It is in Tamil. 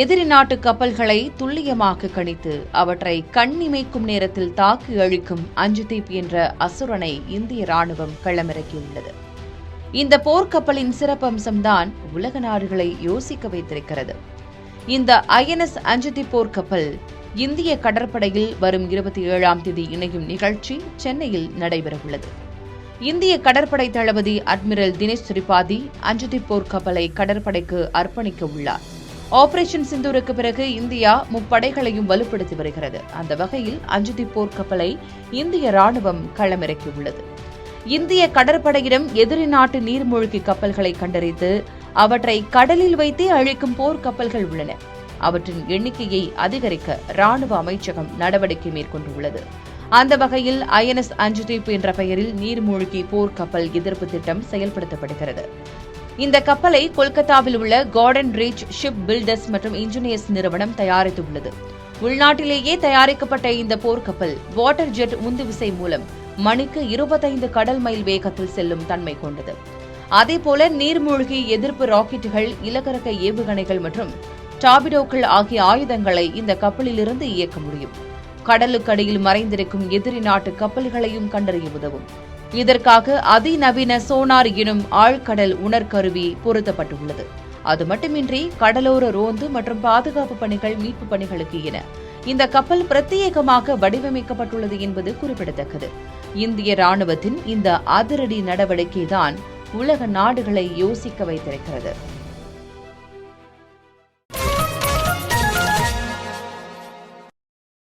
எதிரி நாட்டு கப்பல்களை துல்லியமாக கணித்து அவற்றை கண்ணிமைக்கும் நேரத்தில் தாக்கி அழிக்கும் அஞ்சுதீப் என்ற அசுரனை இந்திய ராணுவம் களமிறக்கியுள்ளது. இந்த போர்க்கப்பலின் சிறப்பம்சம்தான் உலக நாடுகளை யோசிக்க வைத்திருக்கிறது. இந்த INS அஞ்சுதீப் போர்க்கப்பல் இந்திய கடற்படையில் வரும் 27ஆம் தேதி இணையும் நிகழ்ச்சி சென்னையில் நடைபெறவுள்ளது. இந்திய கடற்படை தளபதி அட்மிரல் தினேஷ் திரிபாதி அஞ்சுதீப் போர்க்கப்பலை கடற்படைக்கு அர்ப்பணிக்க உள்ளார். ஆபரேஷன் சிந்தூருக்கு பிறகு இந்தியா முப்படைகளையும் வலுப்படுத்தி வருகிறது. அந்த வகையில் அஞ்சுதீப் போர்க்கப்பலை இந்திய ராணுவம் களமிறக்கியுள்ளது. இந்திய கடற்படையிடம் எதிரி நாட்டு நீர்மூழ்கி கப்பல்களை கண்டறிந்து அவற்றை கடலில் வைத்தே அழிக்கும் போர்க்கப்பல்கள் உள்ளன. அவற்றின் எண்ணிக்கையை அதிகரிக்க ராணுவ அமைச்சகம் நடவடிக்கை மேற்கொண்டுள்ளது. அந்த வகையில் INS அஞ்சுதீப் என்ற பெயரில் நீர்மூழ்கி போர்க்கப்பல் எதிர்ப்பு திட்டம் செயல்படுத்தப்படுகிறது. இந்த கப்பலை கொல்கத்தாவில் உள்ள கார்டன் ரீச் ஷிப் பில்டர்ஸ் மற்றும் இன்ஜினியர்ஸ் நிறுவனம் தயாரித்துள்ளது. உள்நாட்டிலேயே தயாரிக்கப்பட்ட இந்த போர்க்கப்பல் வாட்டர் ஜெட் உந்துவிசை மூலம் மணிக்கு 25 கடல் மைல் வேகத்தில் செல்லும் தன்மை கொண்டது. அதேபோல நீர்மூழ்கி எதிர்ப்பு ராக்கெட்டுகள், இலக்கரக ஏவுகணைகள் மற்றும் டாபிடோக்கள் ஆகிய ஆயுதங்களை இந்த கப்பலிலிருந்து இயக்க முடியும். கடலுக்கடியில் மறைந்திருக்கும் எதிரி நாட்டு கப்பல்களையும் கண்டறிய உதவும். இதற்காக அதிநவீன சோனார் எனும் ஆழ்கடல் உணர்கருவி பொருத்தப்பட்டுள்ளது. அது மட்டுமின்றி கடலோர ரோந்து மற்றும் பாதுகாப்பு பணிகள், மீட்பு பணிகளுக்கு என இந்த கப்பல் பிரத்யேகமாக வடிவமைக்கப்பட்டுள்ளது என்பது குறிப்பிடத்தக்கது. இந்திய ராணுவத்தின் இந்த அதிரடி நடவடிக்கைதான் உலக நாடுகளை யோசிக்க வைத்திருக்கிறது.